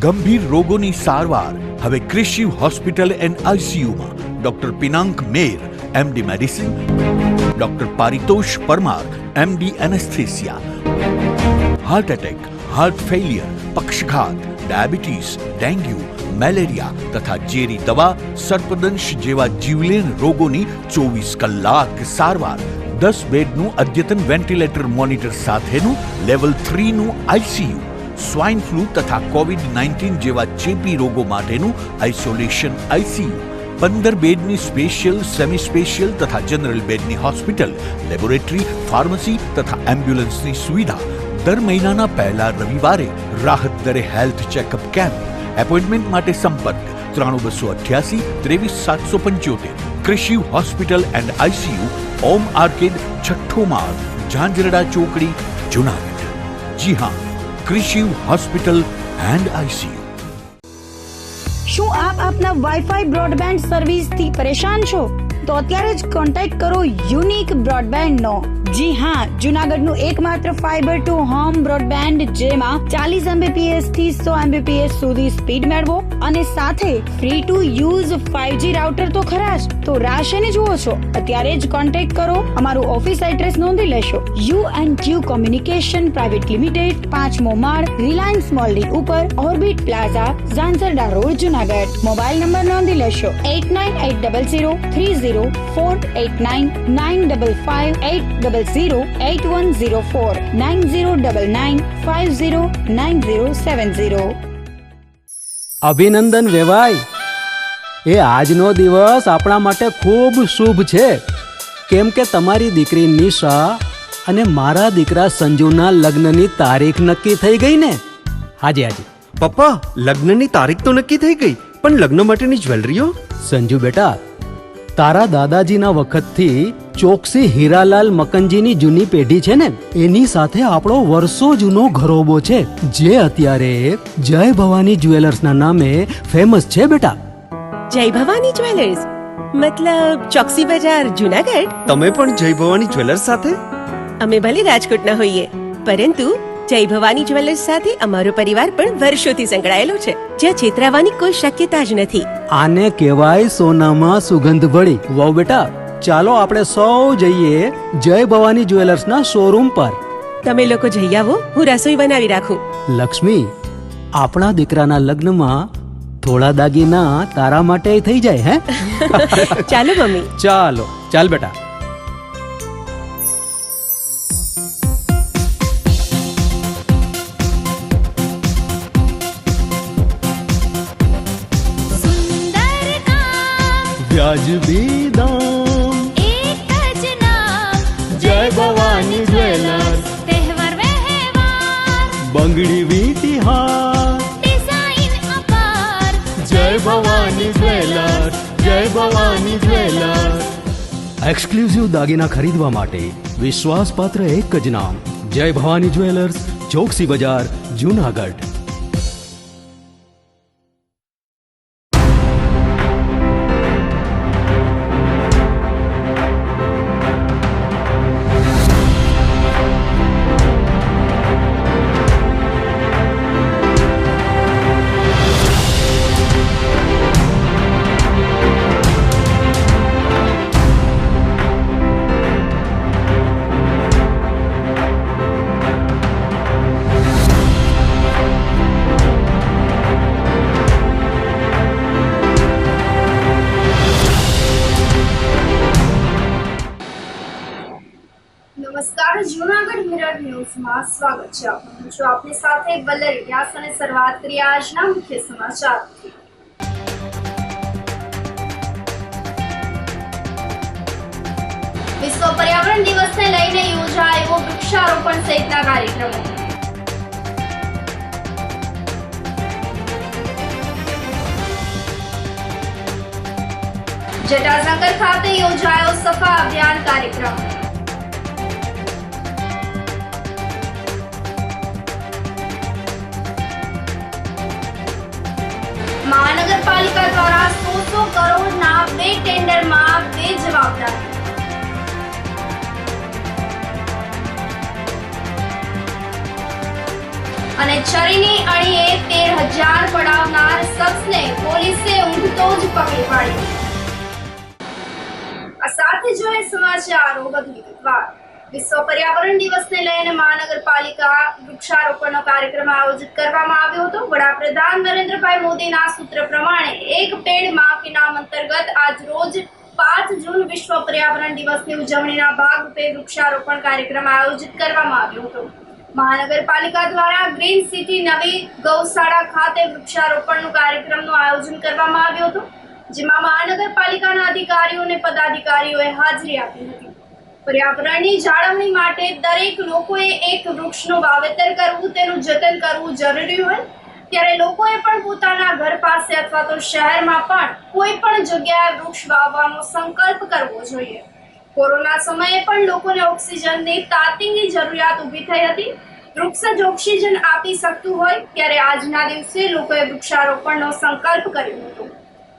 ગંભીર રોગોની સારવાર હવે ક્રિશિવ હોસ્પિટલ એન્ડ આઈસીયુમાં doctor Pinank Mer, MD medicine, doctor Paritosh Parmar, MD anaesthesia, heart attack, heart failure, પક્ષઘાત, ડાયાબિટીસ, ડેન્ગ્યુ, મેલેરિયા તથા ઝેરી દવા, સર્પદંશ જેવા જીવલેણ રોગોની 24 કલાક સારવાર, 10 બેડનું અદ્યતન વેન્ટિલેટર મોનિટર સાથેનું લેવલ 3નું આઈસીયુ, સ્વાઇન ફ્લૂ તથા કોવિડ-19 જેવા ચેપી રોગો માટેનું આઇસોલેશન આઈસીયુ, 15 બેડની સ્પેશિયલ, સેમી સ્પેશિયલ તથા જનરલ બેડની હોસ્પિટલ, લેબોરેટરી, ફાર્મસી તથા એમ્બ્યુલન્સની સુવિધા, દર મહિનાના પહેલા રવિવારે રાહત દરે હેલ્થ ચેકઅપ કેમ્પ. એપોઇન્ટમેન્ટ માટે સંપર્ક 9288 23775. Krishiv hospital and ICU, Om arcade, છઠ્ઠો માળ, ઝાંઝરડા ચોકડી, જુનાગઢ. જી હા, ક્રિશિવ હોસ્પિટલ એન્ડ આઈસીયુ. શું આપ આપના વાઈફાઈ બ્રોડબેન્ડ સર્વિસથી પરેશાન છો? તો અત્યારે જ કોન્ટેક્ટ કરો યુનિક બ્રોડબેન્ડ નો. જી હા, જુનાગઢનું એકમાત્ર ફાઈબર ટુ હોમ બ્રોડબેન્ડ, જેમાં 40 Mbps થી 100 Mbps સુધી સ્પીડ મેળવો અને સાથે free to use 5G router તો ખરા જ. તો રાહ શેની જુઓ છો? અત્યારે જ કોન્ટેક્ટ કરો. અમારું ઓફિસ એડ્રેસ નોંધી લેશો. U&Q કોમ્યુનિકેશન પ્રાઇવેટ લિમિટેડ, 5મો માળ, રિલાયન્સ મોલની ઉપર, orbit plaza, Zanzarda road, Junagadh. Mobile number નોંધી લેશો 89800304899558008104 9099509070. અભિનંદન વેવાય. એ આજનો દિવસ આપણા માટે ખૂબ શુભ છે, કેમ કે તમારી દીકરી નિશા અને મારા દીકરા સંજુના લગ્નની તારીખ નક્કી થઈ ગઈ ને. હાજી હાજી પપ્પા, લગ્નની તારીખ તો નક્કી થઈ ગઈ, પણ લગ્ન માટેની જ્વેલરીઓ? સંજુ બેટા, તારા દાદાજીના વખતથી ચોકસી હીરાલાલ મકનજીની જૂની પેઢી છે ને, એની સાથે આપણો વર્ષો જૂનો ઘરોબો છે, જે અત્યારે જય ભવાની જ્વેલર્સના નામે ફેમસ છે બેટા. જય ભવાની જ્વેલર્સ મતલબ ચોકસી બજાર, જુનાગઢ? તમે પણ જય ભવાની જ્વેલર્સ સાથે? અમે ભલે રાજકોટના હોઈએ, પરંતુ જય ભવાની જ્વેલર્સ સાથે અમારો પરિવાર પણ વર્ષોથી સંકળાયેલો છે, જ્યાં છેતરાવાની કોઈ શક્યતા જ નથી. આને કહેવાય સોનામાં સુગંધ ભળી. વાવ બેટા, ચાલો આપણે સૌ જઈએ જય ભવાની જ્વેલર્સના શોરૂમ પર. તમે લોકો જઈ આવો, હું રસોઈ બનાવી રાખું. લક્ષ્મી, આપણા દીકરાના લગ્નમાં થોડા દાગીના તારા માટે થઈ જાય. હે ચાલો મમ્મી. ચાલો ચાલ બેટા. વ્યાજબી દામ, એક જ નામ, જય ભવાની જ્વેલર્સ. તહેવાર વ્યવહાર, બંગડી વીંટી હાર, ડિઝાઇન અપાર, જય ભવાની જ્વેલર્સ, જય ભવાની જ્વેલર્સ. એક્સક્લુઝિવ દાગીના ખરીદવા માટે વિશ્વાસપાત્ર એક જ નામ, જય ભવાની જ્વેલર્સ, ચોકસી બજાર, જુનાગઢ. નમસ્કાર, જૂનાગઢ મિરર ન્યૂઝમાં સ્વાગત છે આપનું. જો આપની સાથે વલ્લરી વ્યાસ અને શરૂઆત કરીએ આજના મુખ્ય સમાચારથી. વિશ્વ પર્યાવરણ દિવસને લઈને યોજાયો વૃક્ષારોપણ સહિતના કાર્યક્રમો. જટાશંકર ખાતે યોજાયો સફા અભિયાન કાર્યક્રમ. મહાનગરપાલિકા દ્વારા 100 કરોડના 2 ટેન્ડરમાં 2 જવાબદાર. અને છરીની અણીએ 13,000 જ પકડી પાડી. આ સાથે જોઈએ સમાચારો વધુ વિગતવાર. વિશ્વ પર્યાવરણ દિવસને લઈને મહાનગરપાલિકા વૃક્ષારોપણનો કાર્યક્રમ આયોજિત કરવામાં આવ્યો હતો. વડાપ્રધાન નરેન્દ્રભાઈ મોદીના સૂત્ર પ્રમાણે એક પેડ માં કે નામ અંતર્ગત આજ રોજ 5 જૂન વિશ્વ પર્યાવરણ દિવસની ઉજવણીના ભાગરૂપે વૃક્ષારોપણ કાર્યક્રમ આયોજિત કરવામાં આવ્યો હતો. મહાનગરપાલિકા દ્વારા ગ્રીન સિટી નવી ગૌશાળા ખાતે વૃક્ષારોપણનું કાર્યક્રમનું આયોજન કરવામાં આવ્યું હતું, જેમાં મહાનગરપાલિકાના અધિકારીઓ અને પદાધિકારીઓએ હાજરી આપી હતી. પર્યાવરણની જાળવણી માટે દરેક લોકોએ એક વૃક્ષનું વાવેતર કરવું, તેનું જતન કરવું જરૂરી હોય, ત્યારે લોકોએ પણ પોતાના ઘર પાસે અથવા તો શહેરમાં પણ કોઈ પણ જગ્યાએ વૃક્ષ વાવવાનો સંકલ્પ કરવો જોઈએ. કોરોના સમયે પણ લોકોને ઓક્સિજનની તાતીની જરૂરિયાત ઊભી થઈ હતી. વૃક્ષ જ ઓક્સિજન આપી શકતું હોય ત્યારે આજના દિવસે લોકોએ વૃક્ષારોપણનો સંકલ્પ કર્યો હતો.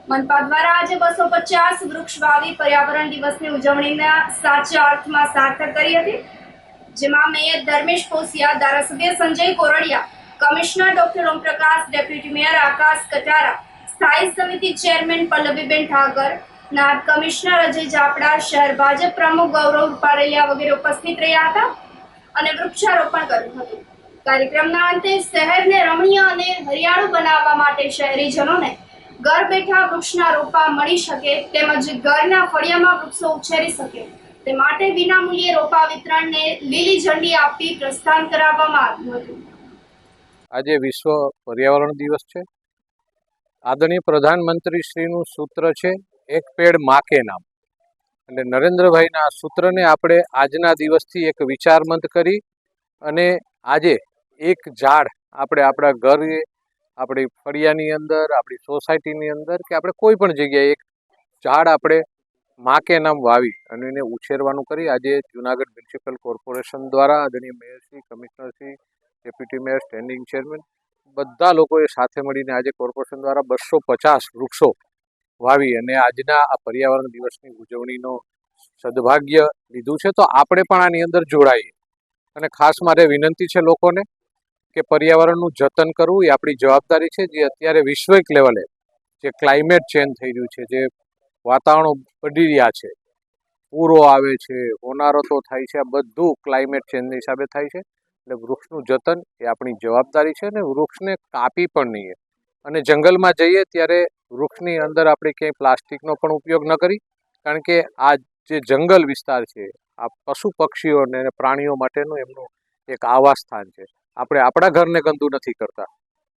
મનપા દ્વારા આજે 250 વૃક્ષ વાવી પર્યાવરણ દિવસની ઉજવણીના સાચા અર્થમાં સાર્થક કરી હતી, જેમાં મેયર ધર્મેશ કોસિયા, ધારાસભ્ય Sanjay Koradiya, commissioner doctor Omprakash, deputy mayor Akash Katara, સ્થાયી સમિતિ ચેરમેન પલ્લવીબેન ઠાકર, નાયબ કમિશનર અજય જાપડા, શહેર ભાજપ પ્રમુખ ગૌરવ રૂપારેલિયા વગેરે ઉપસ્થિત રહ્યા હતા અને વૃક્ષારોપણ કર્યું હતું. કાર્યક્રમના અંતે શહેરને રમણીય અને હરિયાળું બનાવવા માટે શહેરીજનોને ઘર બેઠા વૃક્ષના રોપા મળી શકે તેમજ ઘરના ફળિયામાં વૃક્ષો ઉછેરી શકે તે માટે વિનામૂલ્યે રોપા વિતરણને લીલી ઝંડી આપી પ્રસ્થાન કરાવવામાં આવ્યું હતું. આજે વિશ્વ પર્યાવરણ દિવસ છે. આદરણીય પ્રધાનમંત્રી શ્રીનું સૂત્ર છે એક પેડ માં કે નામ. એટલે નરેન્દ્રભાઈના આ સૂત્રને આપણે આજના દિવસથી એક વિચારમંત કરી અને આજે એક ઝાડ આપણે આપણા ઘરે, આપણી ફળિયાની અંદર, આપણી સોસાયટીની અંદર કે આપણે કોઈ પણ જગ્યાએ એક ઝાડ આપણે માં કે નામ વાવી અને એને ઉછેરવાનું કરી આજે જુનાગઢ મ્યુનિસિપલ કોર્પોરેશન દ્વારા આદરણીય મેયરશ્રી, કમિશનરશ્રી, ડેપ્યુટી મેયર, સ્ટેન્ડિંગ ચેરમેન બધા લોકોએ સાથે મળીને આજે કોર્પોરેશન દ્વારા 250 વૃક્ષો વાવી અને આજના આ પર્યાવરણ દિવસની ઉજવણીનો સદભાગ્ય લીધું છે. તો આપણે પણ આની અંદર જોડાઈએ અને ખાસ મારે વિનંતી છે લોકોને કે પર્યાવરણનું જતન કરવું એ આપણી જવાબદારી છે. જે અત્યારે વૈશ્વિક લેવલે જે ક્લાઇમેટ ચેન્જ થઈ રહ્યું છે, જે વાતાવરણો બદલી રહ્યા છે, પૂરો આવે છે, હોનારતો થાય છે, આ બધું ક્લાઇમેટ ચેન્જના હિસાબે થાય છે. એટલે વૃક્ષનું જતન એ આપણી જવાબદારી છે અને વૃક્ષને કાપી પણ નહીં. અને જંગલમાં જઈએ ત્યારે વૃક્ષની અંદર આપણે ક્યાંય પ્લાસ્ટિકનો પણ ઉપયોગ ન કરી, કારણ કે આ જે જંગલ વિસ્તાર છે આ પશુ પક્ષીઓને અને પ્રાણીઓ માટેનું એમનું એક આવાસ સ્થાન છે. આપણે આપણા ઘરને ગંદુ નથી કરતા,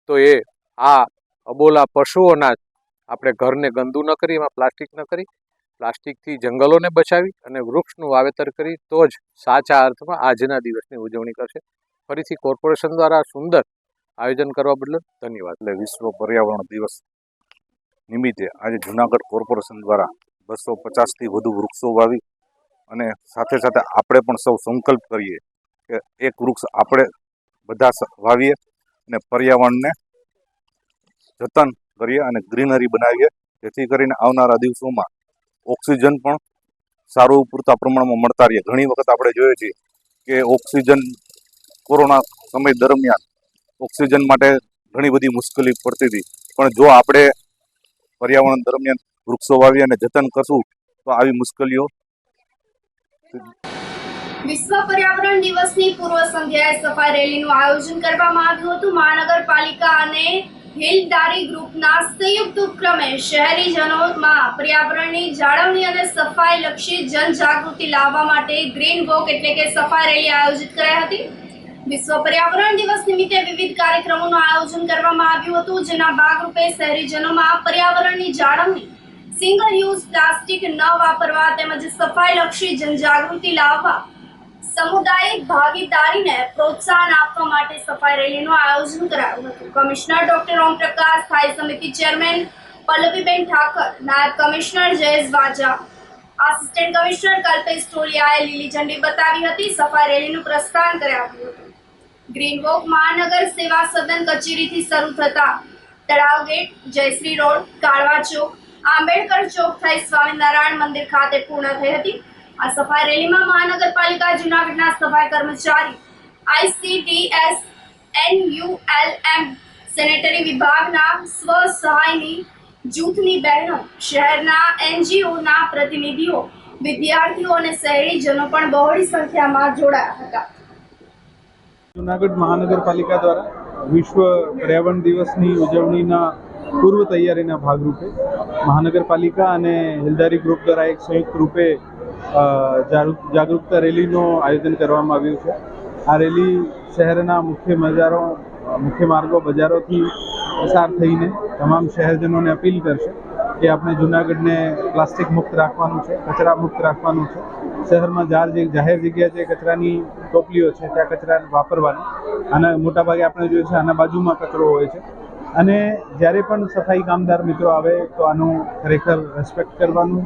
તો એ આ અબોલા પશુઓના આપણે ઘરને ગંદુ ન કરી, એમાં પ્લાસ્ટિક ન કરી, પ્લાસ્ટિકથી જંગલોને બચાવી અને વૃક્ષનું વાવેતર કરી તો જ સાચા અર્થમાં આજના દિવસની ઉજવણી કરશે. ફરીથી કોર્પોરેશન દ્વારા સુંદર આયોજન કરવા બદલ ધન્યવાદ. એટલે વિશ્વ પર્યાવરણ દિવસ નિમિત્તે આજે જુનાગઢ કોર્પોરેશન દ્વારા 250થી વધુ વૃક્ષો વાવી અને સાથે સાથે આપણે પણ સૌ સંકલ્પ કરીએ કે એક વૃક્ષ આપણે બધા વાવીએ અને પર્યાવરણને જતન કરીએ અને ગ્રીનરી બનાવીએ, જેથી કરીને આવનારા દિવસોમાં ઓક્સિજન પણ સારું પૂરતા પ્રમાણમાં મળતા રહીએ. ઘણી વખત આપણે જોઈએ છીએ કે ઓક્સિજન કોરોના સમય દરમિયાન ઓક્સિજન માટે ઘણી બધી મુશ્કેલી પડતી હતી, પણ જો આપણે પર્યાવરણ દરમિયાન વૃક્ષો વાવી અને જતન કરશું તો આવી મુશ્કેલીઓ. વિશ્વ પર્યાવરણ દિવસની પૂર્વ સંધ્યાએ સફાઈ રેલીનું આયોજન કરવામાં આવ્યું હતું. મહાનગરપાલિકા અને હિલદારી ગ્રુપના સંયુક્ત ઉપક્રમે શહેરીજનોમાં પર્યાવરણની જાળવણી અને સફાઈ લક્ષી જનજાગૃતિ લાવવા માટે ગ્રીન વોક એટલે કે સફાઈ રેલી આયોજિત કરાઈ હતી. વિશ્વ પર્યાવરણ દિવસ નિમિત્તે વિવિધ કાર્યક્રમોનું આયોજન કરવામાં આવ્યું હતું, જેના ભાગરૂપે શહેરીજનોમાં પર્યાવરણની જાળવણી, સિંગલ યુઝ પ્લાસ્ટિક ન વાપરવા તેમજ સફાઈ લક્ષી જનજાગૃતિ લાવવા, સામુદાયિક ભાગીદારીને પ્રોત્સાહન આપવા માટે સફાઈ રેલીનું આયોજન કરાયું હતું. કમિશનર ડોક્ટર ઓમપ્રકાશ, સ્થાયી સમિતિ ચેરમેન પલ્લવીબેન ઠાકર, નાયબ કમિશનર જયેશ વાજા, આસિસ્ટન્ટ કમિશનર કલ્પેશ ટોલિયાએ લીલી ઝંડી બતાવી હતી. સફાઈ રેલીનું પ્રસ્થાન કરાવ્યું હતું. ગ્રીન વોક મહાનગર સેવા સદન કચેરીથી શરૂ થતા તળાવ ગેટ, જયશ્રી રોડ, કાળવા ચોક, આંબેડકર ચોક થઈ સ્વામિનારાયણ મંદિર ખાતે પૂર્ણ થઈ હતી. આ સફાઈ રેલીમાં મહાનગરપાલિકા જૂનાગઢના સફાઈ કર્મચારી, ICDS, NULM, સેનેટરી વિભાગના સ્વ સહાયની જૂથની બહેનો, શહેરના NGOના પ્રતિનિધિઓ, વિદ્યાર્થીઓ અને શહેરીજનો પણ બહોળી સંખ્યામાં જોડાયા હતા. જૂનાગઢ મહાનગરપાલિકા દ્વારા વિશ્વ પર્યાવરણ દિવસની ઉજવણીના પૂર્વ તૈયારીના ભાગરૂપે મહાનગરપાલિકા અને હિલદારી ગ્રુપ દ્વારા એક સંયુક્ત રૂપે જાગૃતતા રેલીનું આયોજન કરવામાં આવ્યું છે. આ રેલી શહેરના મુખ્ય માર્ગો બજારોથી પસાર થઈને તમામ શહેરજનોને અપીલ કરશે કે આપણે જૂનાગઢને પ્લાસ્ટિક મુક્ત રાખવાનું છે, કચરા મુક્ત રાખવાનું છે. શહેરમાં જાહેર જગ્યા જે કચરાની ટોપલીઓ છે ત્યાં કચરા વાપરવાની. આના મોટાભાગે આપણે જોયું છે આના બાજુમાં કચરો હોય છે અને જ્યારે પણ સફાઈ કામદાર મિત્રો આવે તો આનું ખરેખર રિસ્પેક્ટ કરવાનું.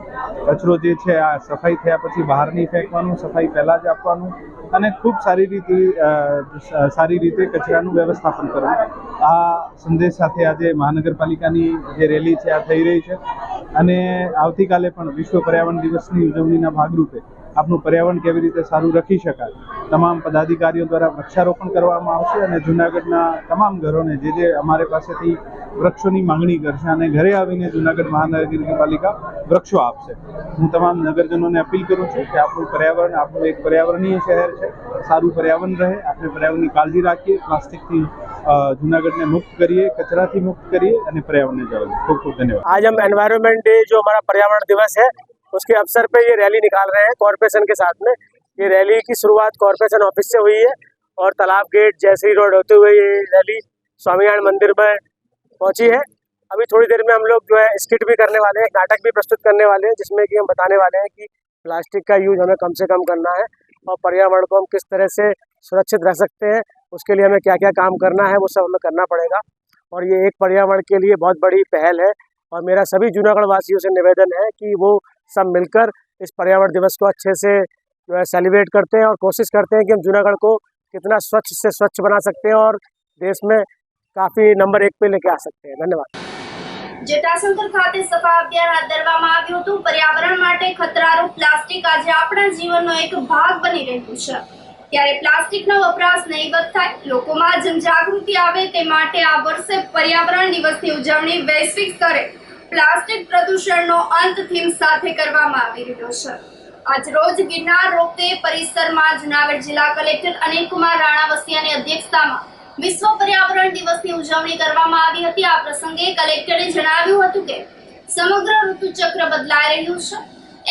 કચરો જે છે આ સફાઈ થયા પછી બહાર નહીં ફેંકવાનું, સફાઈ પહેલાં જ આપવાનું અને ખૂબ સારી રીતે કચરાનું વ્યવસ્થાપન કરવું. આ સંદેશ સાથે આજે મહાનગરપાલિકાની જે રેલી છે આ થઈ રહી છે અને આવતીકાલે પણ વિશ્વ પર્યાવરણ દિવસની ઉજવણીના ભાગરૂપે આપણું પર્યાવરણ કેવી રીતે સારું રાખી શકાય તમામ પદાધિકારીઓ દ્વારા વૃક્ષારોપણ કરવામાં આવશે અને જૂનાગઢના તમામ ઘરોને જે અમારી પાસેથી વૃક્ષોની માંગણી કરશે અને ઘરે આવીને જૂનાગઢ મહાનગરપાલિકા વૃક્ષો આપશે. હું તમામ નગરજનોને અપીલ કરું છું કે આપણું એક પર્યાવરણીય શહેર છે, સારું પર્યાવરણ રહે, આપણે પર્યાવરણની કાળજી રાખીએ, પ્લાસ્ટિકથી जूनागढ़ ने मुक्त करिए, कचरा थी मुक्त करिए और पर्यावरण ने जाओ. खूब खूब धन्यवाद. आज हम एनवायरनमेंट डे जो हमारा पर्यावरण दिवस है उसके अवसर पे ये रैली निकाल रहे हैं कॉरपोरेशन के साथ में. ये रैली की शुरुआत कॉरपोरेशन ऑफिस से हुई है और तालाब गेट जयश्री रोड होते हुए ये रैली स्वामीनारायण मंदिर में पहुंची है. अभी थोड़ी देर में हम लोग जो है स्किट भी करने वाले हैं, एक नाटक भी प्रस्तुत करने वाले हैं जिसमें कि हम बताने वाले हैं कि प्लास्टिक का यूज हमें कम से कम करना है और पर्यावरण को हम किस तरह से सुरक्षित रह सकते हैं, उसके लिए हमें क्या क्या काम करना है वो सब हमें करना पड़ेगा. और ये एक पर्यावरण के लिए बहुत बड़ी पहल है और मेरा सभी जूनागढ़ वासियों से निवेदन है कि वो सब मिलकर इस पर्यावरण दिवस को अच्छे से जो है सेलिब्रेट करते हैं और कोशिश करते हैं कि हम जूनागढ़ को कितना स्वच्छ से स्वच्छ बना सकते हैं और देश में काफ़ी नंबर 1 पे लेके आ सकते हैं. धन्यवाद. જટાશંકર ખાતે સફા અભિયાન હાથ ધરવામાં આવ્યું હતું. પર્યાવરણ માટે ખતરારૂપ પ્લાસ્ટિક આજે આપણા જીવનનો એક ભાગ બની રહ્યું છે. ત્યારે પ્લાસ્ટિકનો વપરાશ નહીવત થાય, લોકોમાં જનજાગૃતિ આવે તે માટે આ વર્ષે પર્યાવરણ દિવસની ઉજવણી વૈશ્વિક સ્તરે પ્લાસ્ટિક પ્રદૂષણનો અંત થીમ સાથે કરવામાં આવી રહ્યો છે. આજ રોજ ગિરનાર રોપવે પરિસરમાં જૂનાગઢ જિલ્લા કલેક્ટર અનિલકુમાર રાણાવસિયાની અધ્યક્ષતામાં વિશ્વ પર્યાવરણ દિવસની ઉજવણી કરવામાં આવી હતી. આ પ્રસંગે કલેક્ટરે જણાવ્યું હતું કે સમગ્ર ઋતુચક્ર બદલાઈ રહ્યું છે.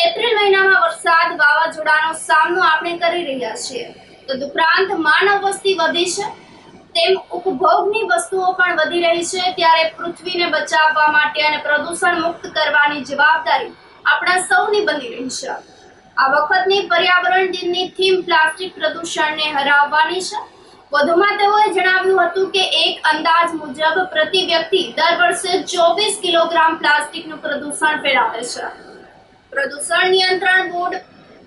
એપ્રિલ મહિનામાં વરસાદ, વાવાઝોડાનો સામનો આપણે કરી રહ્યા છીએ. તદુપરાંત માનવ વસ્તી વધી છે તેમ ઉપભોગની વસ્તુઓ પણ વધી રહી છે. ત્યારે પૃથ્વીને બચાવવા માટે અને પ્રદૂષણ મુક્ત કરવાની જવાબદારી આપણા સૌની બની રહી છે. આ વખતની પર્યાવરણ દિનની થીમ પ્લાસ્ટિક પ્રદૂષણને હરાવવાની છે. વધુમાં તેઓએ જણાવ્યું હતું કે એક અંદાજ મુજબ પ્રતિ વ્યક્તિ દર વર્ષે 24 કિલોગ્રામ પ્લાસ્ટિકનું પ્રદૂષણ ફેલાવે છે. પ્રદૂષણ નિયંત્રણ બોર્ડ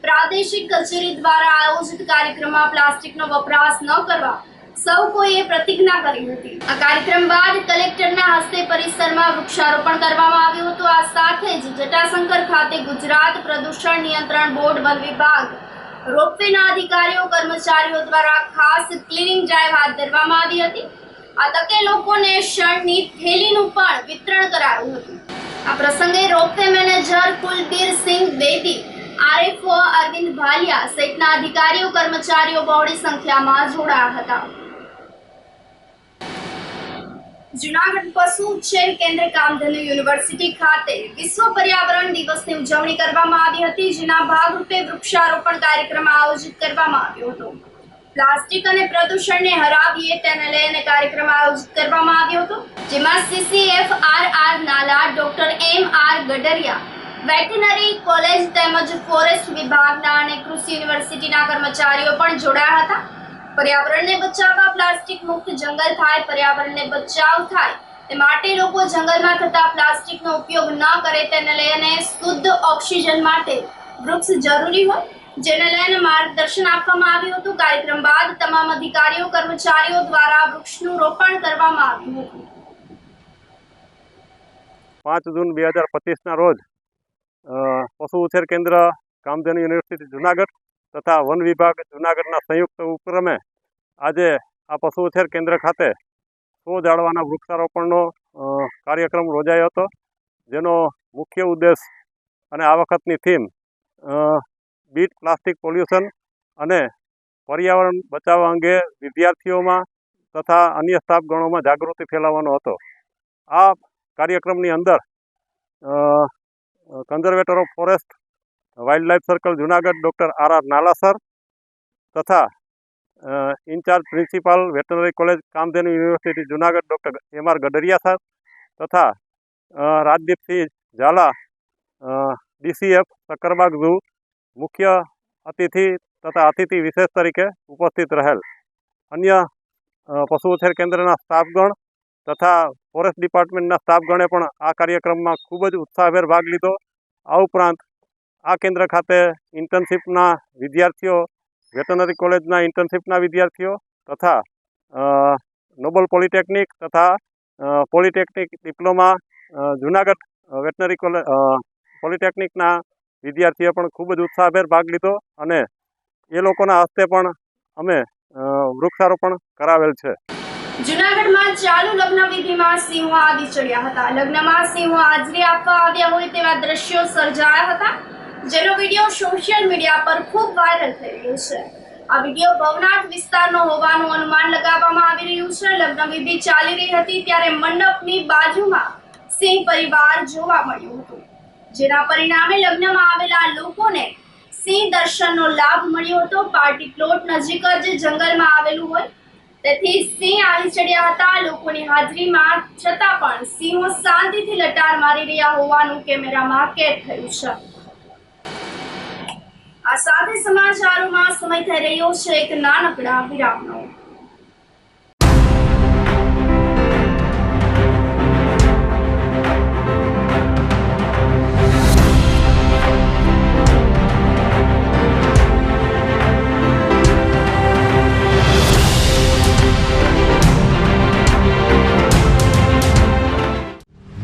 પ્રાદેશિક કચેરી દ્વારા આયોજિત કાર્યક્રમમાં પ્લાસ્ટિકનો વપરાશ ન કરવા સૌ કોઈએ પ્રતિજ્ઞા કરી હતી. આ કાર્યક્રમ બાદ કલેક્ટરના હસ્તે પરિસરમાં વૃક્ષારોપણ કરવામાં આવ્યું હતું. આ સાથે જ જટાશંકર ખાતે ગુજરાત પ્રદૂષણ નિયંત્રણ બોર્ડ, વન વિભાગ, રોપવેના અધિકારીઓ કર્મચારીઓ દ્વારા ખાસ ક્લીનિંગ ડ્રાઈવ હાથ ધરવામાં આવી હતી. આ તકે લોકોને શણની થેલીનું પણ વિતરણ કરાયું હતું. આ પ્રસંગે ropeway manager Kulbirsingh Bedi, RFO Arvind Bhaliya સહિતના અધિકારીઓ કર્મચારીઓ બહોળી સંખ્યામાં જોડાયા હતા. જૂનાગઢ પશુ ઉછેર કેન્દ્ર કામધેનુ યુનિવર્સિટી ખાતે વિશ્વ પર્યાવરણ દિવસની ઉજવણી કરવામાં આવી હતી. જેના ભાગરૂપે વૃક્ષારોપણ કાર્યક્રમ આયોજિત કરવામાં આવ્યો હતો. પ્લાસ્ટિક અને પ્રદૂષણને હરાવીએ તેને લઈને કાર્યક્રમ આયોજિત કરવામાં આવ્યો હતો. જેમાં CCFRR Nala, doctor MR Gadariya, veterinary college તેમજ ફોરેસ્ટ વિભાગના અને કૃષિ યુનિવર્સિટીના કર્મચારીઓ પણ જોડાયા હતા. પર્યાવરણને બચાવવા, પ્લાસ્ટિક મુક્ત જંગલ થાય, પર્યાવરણને બચાવ થાય તે માટે લોકો જંગલમાં થતા પ્લાસ્ટિકનો ઉપયોગ ન કરે તેને લઈને શુદ્ધ ઓક્સિજન માટે વૃક્ષ જરૂરી હોય, જેને લઈને માર્ગદર્શન આપવામાં આવ્યું હતું. કાર્યક્રમ બાદ તમામ અધિકારીઓ કર્મચારીઓ દ્વારા વૃક્ષનું રોપણ કરવામાં આવ્યું હતું. 5 જૂન 2025ના રોજ પશુ ઉછેર કેન્દ્ર કામધેનુ યુનિવર્સિટી જૂનાગઢ તથા વન વિભાગ જૂનાગઢના સંયુક્ત ઉપક્રમે આજે આ પશુ ઉછેર કેન્દ્ર ખાતે 100 ઝાડવાના વૃક્ષારોપણનો કાર્યક્રમ યોજાયો હતો. જેનો મુખ્ય ઉદ્દેશ અને આ વખતની થીમ બીટ પ્લાસ્ટિક પોલ્યુશન અને પર્યાવરણ બચાવવા અંગે વિદ્યાર્થીઓમાં તથા અન્ય સ્ટાફગણોમાં જાગૃતિ ફેલાવવાનો હતો. આ કાર્યક્રમની અંદર conservator of forest wildlife circle Junagadh doctor R Nala sir તથા in charge principal veterinary college Kamdhenu university Junagadh doctor M R. Gadariya sir તથા રાજદીપસિંહ ઝાલા DCF સક્કરબાગ ઝૂ મુખ્ય અતિથિ તથા અતિથિ વિશેષ તરીકે ઉપસ્થિત રહેલ. અન્ય પશુ ઉછેર કેન્દ્રના સ્ટાફગણ તથા ફોરેસ્ટ ડિપાર્ટમેન્ટના સ્ટાફગણે પણ આ કાર્યક્રમમાં ખૂબ જ ઉત્સાહભેર ભાગ લીધો. આ ઉપરાંત આ કેન્દ્ર ખાતે ઇન્ટર્નશીપના વિદ્યાર્થીઓ, વેટરનરી કોલેજના ઇન્ટર્નશીપના વિદ્યાર્થીઓ તથા નોબલ પોલિટેકનિક તથા polytechnic diploma Junagadh veterinary college પોલિટેકનિકના વિદ્યાર્થીઓ પણ ખૂબ જ ઉત્સાહભેર ભાગ લીધો અને એ લોકોના હસ્તે પણ અમે વૃક્ષારોપણ કરાવેલ છે. જૂનાગઢમાં ચાલુ લગ્ન વિધિમાં સિંહો આવી ચડ્યા હતા. લગ્નમાં સિંહો હાજરી આપવા આવ્યા હોય તેવા દ્રશ્યો સર્જાયા હતા, જેનો વિડીયો સોશિયલ મીડિયા પર ખૂબ વાયરલ થઈ રહ્યો છે. આ વિડીયો ભવનાથ વિસ્તારનો હોવાનું અનુમાન લગાવવામાં આવી રહ્યું છે. લગ્ન વિધિ ચાલી રહી હતી ત્યારે મંડપની બાજુમાં સિંહ પરિવાર જોવા મળ્યું હતું, જેના પરિણામે લગ્નમાં આવેલા લોકોને સિંહ દર્શનનો લાભ મળ્યો હતો. પાર્ટી પ્લોટ નજીક જ જંગલમાં આવેલું હોય તેથી સિંહ આવી ચડ્યા હતા. લોકોની હાજરીમાં છતાં પણ સિંહો શાંતિથી લટાર મારી રહ્યા હોવાનું કેમેરામાં કેદ થયું છે. આ સાથે સમાચારોમાં સમય થઈ રહ્યો છે એક નાનકડા વિરામનો.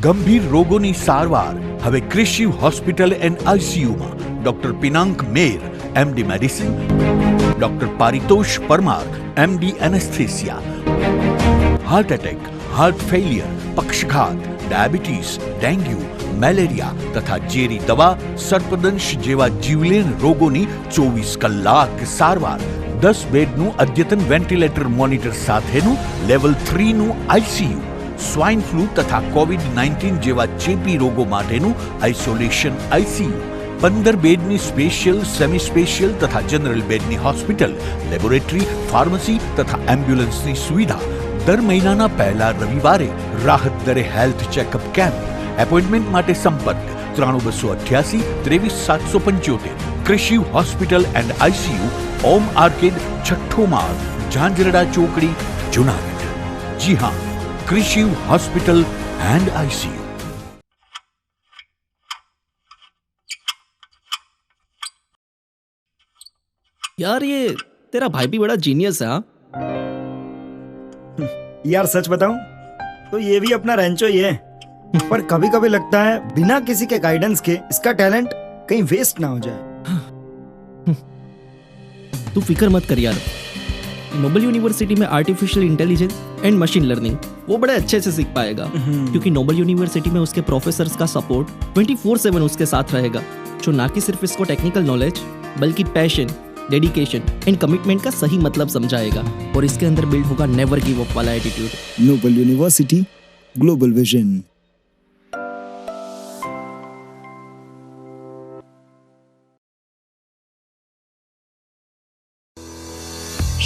ગંભીર રોગોની સારવાર હવે ક્રિશિવ હોસ્પિટલ એન્ડ આઈસીયુમાં doctor Pinank Mer MD medicine, doctor Paritosh Parmar MD anaesthesia, heart attack, heart failure, પક્ષઘાત, ડાયાબિટીસ, ડેન્ગ્યુ, મેલેરિયા તથા ઝેરી દવા, સર્પદંશ જેવા જીવલેણ રોગોની 24 કલાક સારવાર. 10 બેડનું અદ્યતન વેન્ટિલેટર મોનિટર સાથેનું લેવલ 3નું આઈસીયુ, સ્વાઇન ફ્લૂ તથા COVID-19 જેવા ચેપી રોગો માટેનું આઇસોલેશન આઈસીયુ, 15 બેડની સ્પેશિયલ, સેમી સ્પેશિયલ તથા જનરલ બેડની હોસ્પિટલ, લેબોરેટરી, ફાર્મસી તથા એમ્બ્યુલન્સની સુવિધા. દર મહિનાના પહેલા રવિવારે રાહત દરે હેલ્થ ચેકઅપ કેમ્પ. એપોઇન્ટમેન્ટ માટે સંપર્ક 9288 23775. Krishiv hospital and ICU, Om arcade, છઠ્ઠો માળ, ઝાંઝરડા ચોકડી, જુનાગઢ. જી હા, क्रिशिव हॉस्पिटल एंड आईसीयू. यार ये तेरा भाई भी बड़ा जीनियस है. यार सच बताऊं तो ये भी अपना रेंचो ही है, पर कभी कभी लगता है बिना किसी के गाइडेंस के इसका टैलेंट कहीं वेस्ट ना हो जाए. तू फिक्र मत कर यार, नोबल यूनिवर्सिटी में artificial intelligence and machine learning वो बड़े अच्छे से सीख पाएगा, क्योंकि नोबल यूनिवर्सिटी में उसके प्रोफेसर्स का सपोर्ट 24/7 उसके साथ रहेगा, जो ना कि सिर्फ इसको टेक्निकल नॉलेज बल्कि पैशन, डेडिकेशन एंड कमिटमेंट का सही मतलब समझाएगा, और इसके अंदर बिल्ड होगा नेवर गिव अप वाला attitude. Noble university, global vision.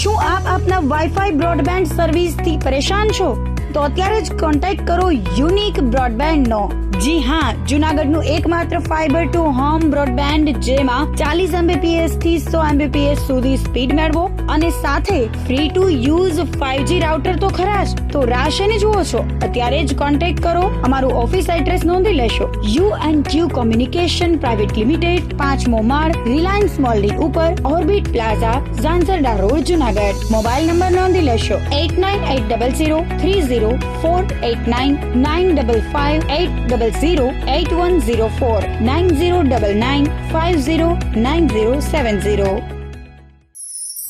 શું આપ આપના વાઈફાઈ બ્રોડબેન્ડ સર્વિસથી પરેશાન છો? તો અત્યારે જ કોન્ટેક્ટ કરો યુનિક બ્રોડબેન્ડનો. જી હા, જૂનાગઢનું એકમાત્ર ફાઈબર ટુ હોમ બ્રોડબેન્ડ, જેમાં 40 Mbps થી 100 Mbps સુધી સ્પીડ મેળવો અને સાથે free to use 5G router તો ખરા જ. તો રાહ શેની જુઓ છો? અત્યારે જ કોન્ટેક્ટ કરો. અમારું ઓફિસ એડ્રેસ નોંધી લેશો. U&Q કોમ્યુનિકેશન પ્રાઇવેટ લિમિટેડ, 5મો માળ, રિલાયન્સ મોલની ઉપર, orbit plaza, Zanzarda road, Junagadh. Mobile number નોંધી લેશો 89803048995580808104 9099509070.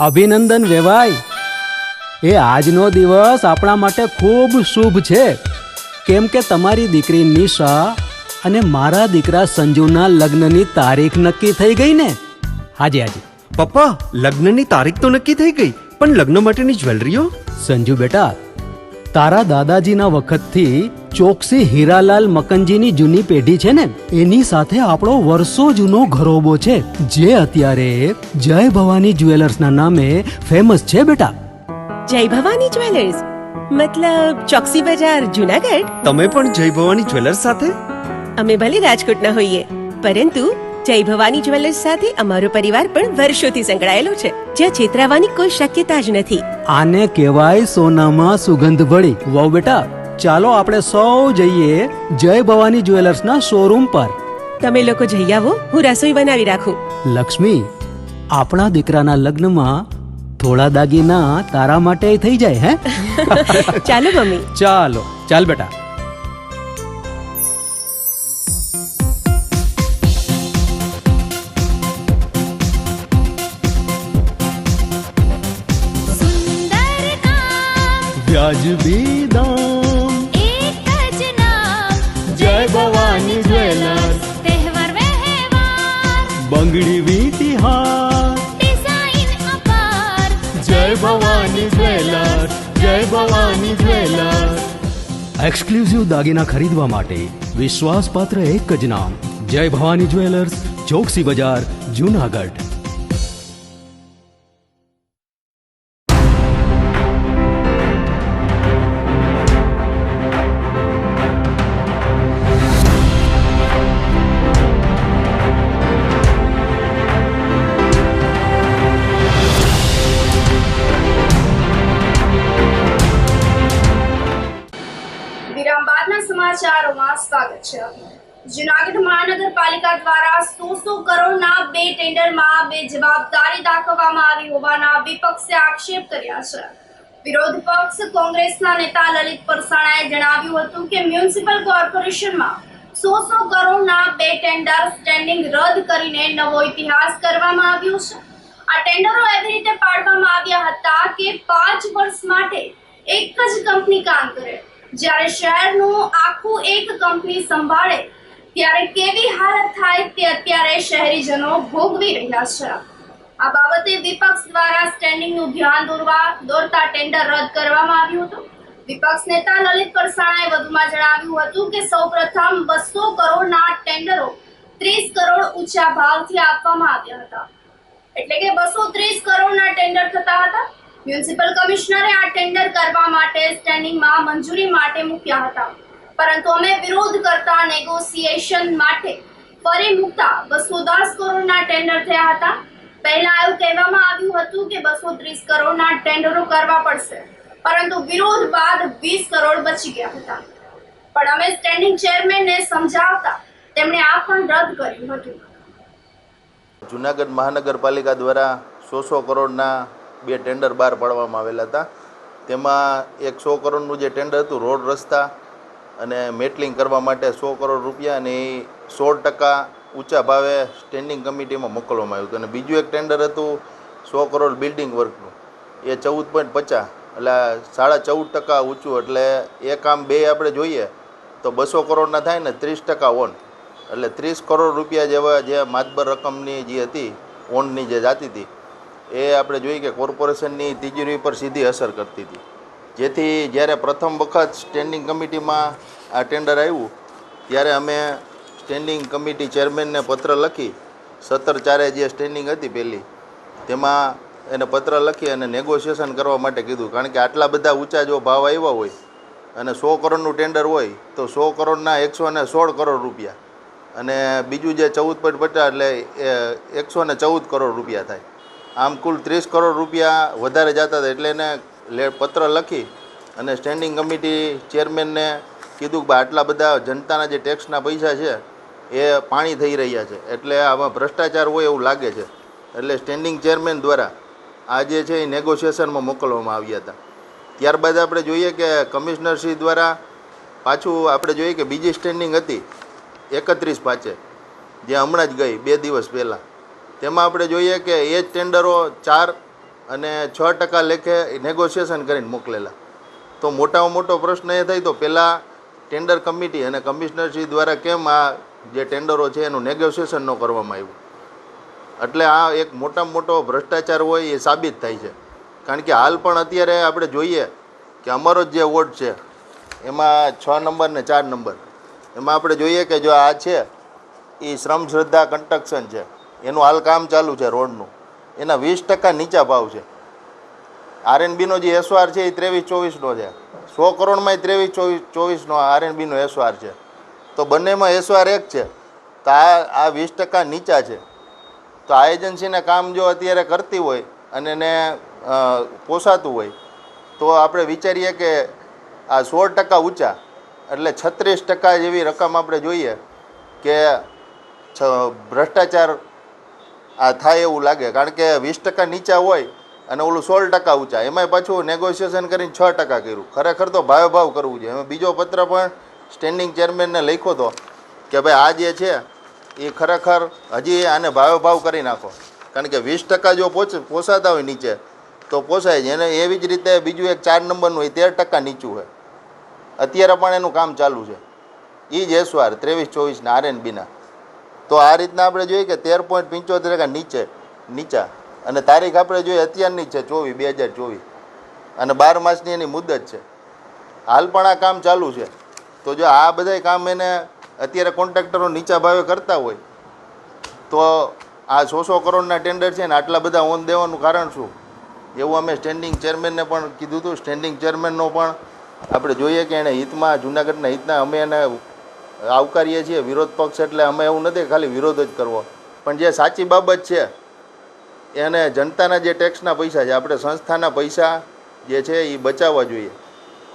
અભિનંદન વેવાય. એ આજનો દિવસ આપણા માટે ખૂબ શુભ છે, કેમ કે તમારી દીકરી નિશા અને મારા દીકરા સંજુના લગ્નની તારીખ નક્કી થઈ ગઈ ને. હાજી હાજી. પપ્પા લગ્નની તારીખ તો નક્કી થઈ ગઈ, પણ લગ્ન માટેની જ્વેલરીઓ? સંજુ બેટા, તારા દાદાજીના વખતથી ચોકસી હીરાલાલ મકનજીની જૂની પેઢી છે ને, એની સાથે આપણો વર્ષો જૂનો ઘરોબો છે, જે અત્યારે જય ભવાની જ્વેલર્સના નામે ફેમસ છે બેટા. જય ભવાની જ્વેલર્સ મતલબ ચોકસી બજાર જુનાગઢ? તમે પણ જય ભવાની જ્વેલર્સ સાથે? અમે ભલે રાજકોટના હોઈએ, પરંતુ જય ભવાની જ્વેલર્સ સાથે અમારો પરિવાર પણ વર્ષોથી સંકળાયેલો છે, જ્યાં છેતરાવાની કોઈ શક્યતા જ નથી. આને કહેવાય સોનામાં સુગંધ ભળી. વાવ બેટા, ચાલો આપણે સૌ જઈએ જય ભવાની જ્વેલર્સના શોરૂમ પર. તમે લોકો જઈ આવો, હું રસોઈ બનાવી રાખું. લક્ષ્મી, આપણા દીકરાના લગ્નમાં થોડા દાગીના તારા માટે થઈ જાય. હે ચાલો મમ્મી. ચાલો ચાલ બેટા. सुंदर काम વ્યાજબી દામ, एक જ नाम જય ભવાની જ્વેલર્સ, તહેવાર વ્યવહાર બંગડી વીટી હાર, ડિઝાઇન અપાર જય ભવાની જ્વેલર્સ, જય ભવાની જ્વેલર્સ. એક્સક્લુઝિવ દાગીના ખરીદવા માટે વિશ્વાસપાત્ર એક જ નામ, જય ભવાની જ્વેલર્સ, ચોકસી બજાર, જુનાગઢ. વિરામ બાદના સમાચારોમાં સ્વાગત છે. જૂનાગઢ મહાનગરપાલિકા દ્વારા 100 કરોડના 2 ટેન્ડરમાં બેજવાબદારી દાખવવામાં આવી હોવાના વિપક્ષે આક્ષેપ કર્યા છે. વિરોધ પક્ષ કોંગ્રેસના નેતા લલિત પરસાણાએ જણાવ્યું હતું કે મ્યુનિસિપલ કોર્પોરેશનમાં 100 કરોડના 2 ટેન્ડર સ્ટેન્ડિંગ રદ કરીને નવો ઇતિહાસ કરવામાં આવ્યો છે. આ ટેન્ડરો એવી રીતે પાડવામાં આવ્યા હતા કે 5 વર્ષ માટે એક જ કંપની કામ કરે, જ્યારે શહેરનું આખું એક કંપની સંભાળે ત્યારે કેવી હાલત થાય તે અત્યારે શહેરીજનો ભોગવી રહ્યા છે. આ બાબતે વિપક્ષ દ્વારા સ્ટેન્ડિંગનું ધ્યાન દોરતા ટેન્ડર રદ કરવામાં આવ્યું હતું. વિપક્ષ નેતા લલિત પરસાણાએ વધુમાં જણાવ્યું હતું કે સૌપ્રથમ 200 કરોડના ટેન્ડરો 30 કરોડ ઊંચા ભાવથી આપવામાં આવ્યા હતા, એટલે કે 230 કરોડના ટેન્ડર થતા હતા. મ્યુનિસિપલ કમિશનરે આ ટેન્ડર કરવા માટે સ્ટેન્ડિંગમાં મંજૂરી માટે મૂક્યા હતા, પરંતુ અમે વિરોધ કરતા નેગોશિએશન માટે ફરી મૂકતા 210 કરોડના ટેન્ડર થયા હતા. પહેલા એવું કહેવામાં આવ્યું હતું કે 230 કરોડના ટેન્ડરો કરવા પડશે, પરંતુ વિરોધ બાદ 20 કરોડ બચી ગયા હતા. પણ અમે સ્ટેન્ડિંગ ચેરમેનને સમજાવતા તેમણે આ પણ રદ કર્યું હતું. જૂનાગઢ મહાનગરપાલિકા દ્વારા 100 કરોડના 2 ટેન્ડર બહાર પાડવામાં આવેલા હતા. તેમાં એક 100 કરોડનું જે ટેન્ડર હતું રોડ રસ્તા અને મેટલિંગ કરવા માટે 100 કરોડ રૂપિયા, અને એ 100% ઊંચા ભાવે સ્ટેન્ડિંગ કમિટીમાં મોકલવામાં આવ્યું હતું. અને બીજું એક ટેન્ડર હતું 100 કરોડ બિલ્ડિંગ વર્કનું, એ 14.50 એટલે 14.5% ઊંચું, એટલે એ કામ બે આપણે જોઈએ તો 200 કરોડના થાય ને 30% ઓન, એટલે 30 કરોડ રૂપિયા જેવા જે માતબર રકમની જે હતી ઓનની જે જાતી હતી એ આપણે જોઈએ કે કોર્પોરેશનની તિજોરી પર સીધી અસર કરતી હતી. જેથી જ્યારે પ્રથમ વખત સ્ટેન્ડિંગ કમિટીમાં આ ટેન્ડર આવ્યું ત્યારે અમે સ્ટેન્ડિંગ કમિટી ચેરમેનને પત્ર લખી 17/4 જે સ્ટેન્ડિંગ હતી પહેલી, તેમાં એને પત્ર લખી અને નેગોશિએશન કરવા માટે કીધું. કારણ કે આટલા બધા ઊંચા જો ભાવ આવ્યા હોય અને 100 કરોડનું ટેન્ડર હોય તો 100 કરોડના 116 કરોડ રૂપિયા, અને બીજું જે 14.50 એટલે 114 કરોડ રૂપિયા થાય. આમ કુલ 30 કરોડ રૂપિયા વધારે જતા હતા. એટલે એને પત્ર લખી અને સ્ટેન્ડિંગ કમિટી ચેરમેનને કીધું કે આટલા બધા જનતાના જે ટેક્સના પૈસા છે એ પાણી થઈ રહ્યા છે, એટલે આમાં ભ્રષ્ટાચાર હોય એવું લાગે છે. એટલે સ્ટેન્ડિંગ ચેરમેન દ્વારા આ જે છે એ નેગોશિએશનમાં મોકલવામાં આવ્યા હતા. ત્યારબાદ આપણે જોઈએ કે કમિશનરશ્રી દ્વારા પાછું આપણે જોઈએ કે બીજી સ્ટેન્ડિંગ હતી 31/5 જે હમણાં જ ગઈ 2 દિવસ પહેલાં, તેમાં આપણે જોઈએ કે એ જ ટેન્ડરો 4 અને 6% લેખે નેગોશિએશન કરીને મોકલેલા. તો મોટામાં મોટો પ્રશ્ન એ થાય તો પહેલાં ટેન્ડર કમિટી અને કમિશનરશ્રી દ્વારા કેમ આ જે ટેન્ડરો છે એનું નેગોશિએશન ન કરવામાં આવ્યું. એટલે આ એક મોટામાં મોટો ભ્રષ્ટાચાર હોય એ સાબિત થાય છે. કારણ કે હાલ પણ અત્યારે આપણે જોઈએ કે અમારો જે વોર્ડ છે એમાં 6 નંબર ને 4 નંબર એમાં આપણે જોઈએ કે જો આ છે એ શ્રમ શ્રદ્ધા કન્સ્ટ્રક્શન છે, એનું હાલ કામ ચાલુ છે રોડનું, એના 20% નીચા ભાવ છે. આરએનબીનો જે એસઆર છે એ 23-24નો છે. 100 કરોડમાં 23-24નો આરએનબીનો એસઆર છે. તો બંનેમાં એસઆર એક છે, તો આ 20% નીચા છે. તો આ એજન્સીને કામ જો અત્યારે કરતી હોય અને એને પોસાતું હોય તો આપણે વિચારીએ કે આ 16% ઊંચા એટલે 36% જેવી રકમ આપણે જોઈએ કે ભ્રષ્ટાચાર આ થાય એવું લાગે. કારણ કે 20% નીચા હોય અને ઓલું 16% ઊંચા, એમાંય પાછું નેગોશિએશન કરીને 6% કર્યું. ખરેખર તો ભાવ કરવું જોઈએ. એમાં બીજો પત્ર પણ સ્ટેન્ડિંગ ચેરમેનને લખ્યો હતો કે ભાઈ આ જે છે એ ખરેખર હજી આને ભાવ કરી નાખો. કારણ કે 20% જો પોસાતા હોય નીચે તો પોસાય છે. એને એવી જ રીતે બીજું એક 4 નંબરનું હોય 13% નીચું હોય. અત્યારે પણ એનું કામ ચાલુ છે. એ જ એસવાર 23-24ના આરએનબીના. તો આ રીતના આપણે જોઈએ કે 13.75% નીચા અને તારીખ આપણે જોઈએ અત્યારની જ છે 2024 અને 12 માસની એની મુદત છે. હાલ પણ આ કામ ચાલુ છે. તો જો આ બધાય કામ એને અત્યારે કોન્ટ્રાક્ટરો નીચા ભાવે કરતા હોય તો આ 100 કરોડના ટેન્ડર છે ને આટલા બધા ઓન દેવાનું કારણ શું? એવું અમે સ્ટેન્ડિંગ ચેરમેનને પણ કીધું હતું. સ્ટેન્ડિંગ ચેરમેનનો પણ આપણે જોઈએ કે એણે હિતમાં જૂનાગઢના હિતના અમે એને આવકારીએ છીએ. વિરોધ પક્ષ એટલે અમે એવું નથી ખાલી વિરોધ જ કરવો, પણ જે સાચી બાબત છે એને જનતાના જે ટેક્સના પૈસા છે, આપણે સંસ્થાના પૈસા જે છે એ બચાવવા જોઈએ.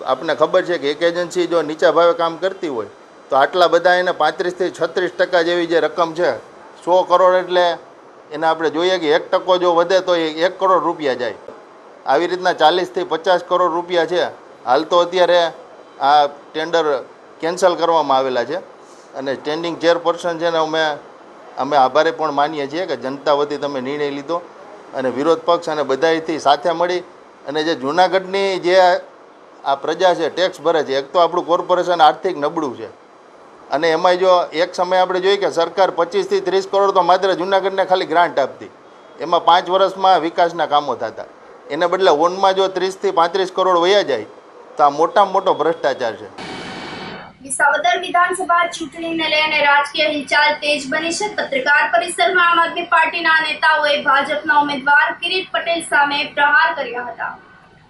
આપણને ખબર છે કે એક એજન્સી જો નીચા ભાવે કામ કરતી હોય તો આટલા બધા એને 35-36% જેવી જે રકમ છે, 100 કરોડ એટલે એને આપણે જોઈએ કે 1% જો વધે તો એ 1 કરોડ રૂપિયા જાય. આવી રીતના 40-50 કરોડ રૂપિયા છે. હાલ તો અત્યારે આ ટેન્ડર કેન્સલ કરવામાં આવેલા છે અને સ્ટેન્ડિંગ ચેરપર્સન છે ને અમે આભારી પણ માનીએ છીએ કે જનતા વતી તમે નિર્ણય લીધો અને વિરોધ પક્ષ અને બધાથી સાથે મળી અને જે જૂનાગઢની જે આ પ્રજા છે ટેક્સ ભરે છે. એક તો આપણું કોર્પોરેશન આર્થિક નબળું છે અને એમાંય જો એક સમય આપણે જોઈએ કે સરકાર 25-30 કરોડ તો માત્ર જૂનાગઢને ખાલી ગ્રાન્ટ આપતી, એમાં 5 વર્ષમાં વિકાસના કામો થતા. એને બદલે ઓનમાં જો 30-35 કરોડ વયા જાય તો આ મોટામાં મોટો ભ્રષ્ટાચાર છે. વિસાવદર વિધાનસભા ચૂંટણીને લઈને રાજકીય હિલચાલ તેજ બની છે. પત્રકાર પરિષદમાં આમ આદમી પાર્ટીના નેતાઓએ ભાજપના ઉમેદવાર કિરીટ પટેલ સામે પ્રહાર કર્યા હતા.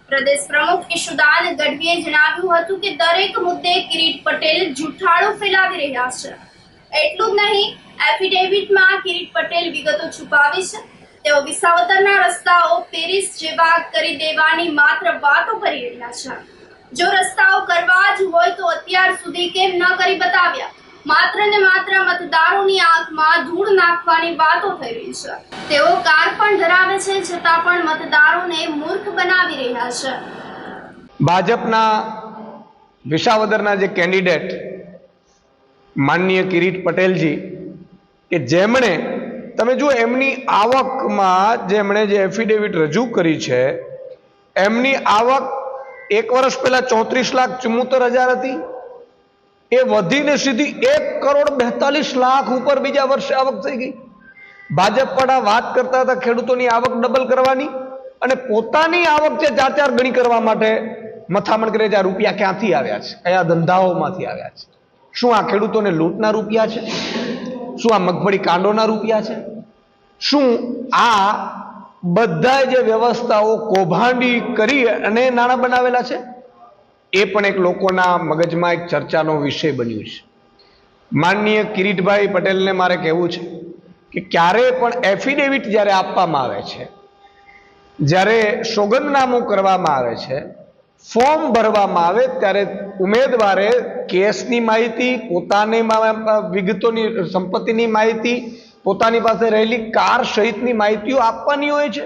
પ્રદેશ પ્રમુખ ઈશુદાન ગઢવીએ જણાવ્યું હતું કે દરેક મુદ્દે કિરીટ પટેલ જૂઠાણું ફેલાવી રહ્યા છે. એટલું જ નહીં, એફિડેવિટમાં કિરીટ પટેલ વિગતો છુપાવી છે. તેઓ વિસાવદરના રસ્તાઓ પેરિસ જેવા કરી દેવાની માત્ર વાતો કરી રહ્યા છે. જો રસ્તાઓ કરવા જ હોય તો અત્યાર સુધી કેમ ન કરી બતાવ્યા? માત્ર ને માત્ર મતદારોની આંખમાં ધૂળ નાખવાની વાતો થઈ રહી છે. તેઓ કાર પણ ધરાવે છે છતાં પણ મતદારોને મૂર્ખ બનાવી રહ્યા છે. ભાજપના વિસાવદરના જે કેન્ડિડેટ માનનીય કિરીટ પટેલજી કે જેમણે તમે જુઓ એમની આવકમાં જેમણે જે એફિડેવિટ રજૂ કરી છે એમની આવક 1 વર્ષ પહેલા 34,74,000 હતી. એ વધીને સીધી 1,42,00,000 ઉપર બીજા વર્ષે આવક થઈ ગઈ. ભાજપ વાળા વાત કરતા હતા ખેડૂતોની આવક ડબલ કરવાની અને પોતાની આવક છે 4 ગણી કરવા માટે મથામણ કરે છે. આ રૂપિયા ક્યાંથી આવ્યા છે? કયા ધંધાઓમાંથી આવ્યા છે? શું આ ખેડૂતોને લૂંટના રૂપિયા છે? શું આ મગફળી કાંડોના રૂપિયા છે? શું આ બધા જે વ્યવસ્થાઓ કૌભાંડી કરી અને નાણાં બનાવેલા છે? એ પણ એક લોકોના મગજમાં એક ચર્ચાનો વિષય બન્યું છે. માનનીય કિરીટભાઈ પટેલને મારે કહેવું છે કે ક્યારે પણ એફિડેવિટ જ્યારે આપવામાં આવે છે, જ્યારે સોગંદનામું કરવામાં આવે છે, ફોર્મ ભરવામાં આવે ત્યારે ઉમેદવારે કેસની માહિતી, પોતાની વિગતોની સંપત્તિની માહિતી, પોતાની પાસે રહેલી કાર સહિતની માહિતીઓ આપવાની હોય છે.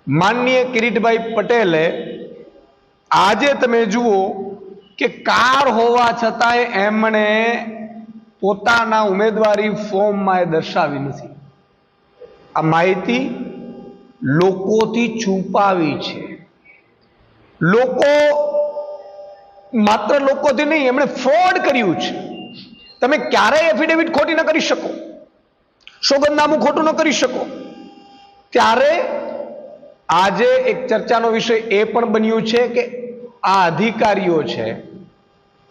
માનનીય કિરીટભાઈ પટેલે આજે તમે જુઓ કે કાર હોવા છતાંય એમણે પોતાના ઉમેદવારી ફોર્મમાં એ દર્શાવી નથી. આ માહિતી લોકોથી છુપાવી છે. લોકો માત્ર લોકોથી નહીં, એમણે ફ્રોડ કર્યું છે. તમે ક્યારેય એફિડેવિટ ખોટી ન કરી શકો, સોગંદનામું ખોટું ન કરી શકો. ત્યારે આજે એક ચર્ચાનો વિષય એ પણ બન્યું છે કે આ અધિકારીઓ છે,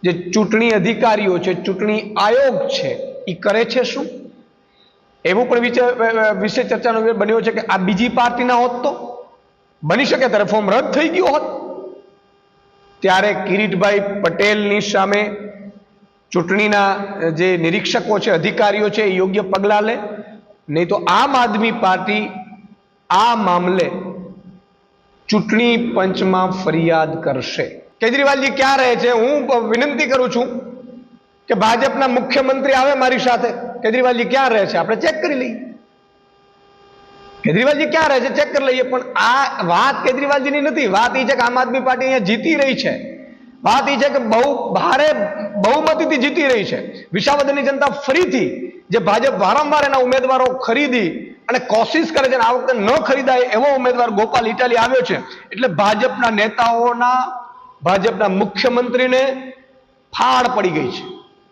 જે ચૂંટણી અધિકારીઓ છે, ચૂંટણી આયોગ છે, એ કરે છે શું? એવું પણ વિષય ચર્ચાનો વિષય બન્યો છે કે આ બીજી પાર્ટીના હોત તો બની શકે ત્યારે ફોર્મ રદ થઈ ગયો હોત. ત્યારે કિરીટભાઈ પટેલની સામે ચૂંટણીના જે નિરીક્ષકો છે, અધિકારીઓ છે, એ યોગ્ય પગલાં લે, નહીં તો આમ આદમી પાર્ટી આ મામલે ચૂંટણી પંચમાં ફરિયાદ કરશે. કેજરીવાલજી ક્યાં રહે છે? હું વિનંતી કરું છું કે ભાજપના મુખ્યમંત્રી આવે મારી સાથે. કેજરીવાલજી ક્યાં રહે છે આપણે ચેક કરી લઈએ. કેજરીવાલજી ક્યાં રહે છે ચેક કરી લઈએ. પણ આ વાત કેજરીવાલજીની નથી. વાત એ છે કે આમ આદમી પાર્ટી અહીંયા જીતી રહી છે. વાત એ છે કે બહુ ભારે બહુમતીથી જીતી રહી છે. વિસાવદરની જનતા ફરીથી, જે ભાજપ વારંવાર એના ઉમેદવારો ખરીદી અને કોશિશ કરે છે, આ વખતે ન ખરીદાય એવો ઉમેદવાર ગોપાલ ઇટાલી આવ્યો છે. એટલે ભાજપના નેતાઓના, ભાજપના મુખ્યમંત્રીને ફાળ પડી ગઈ છે.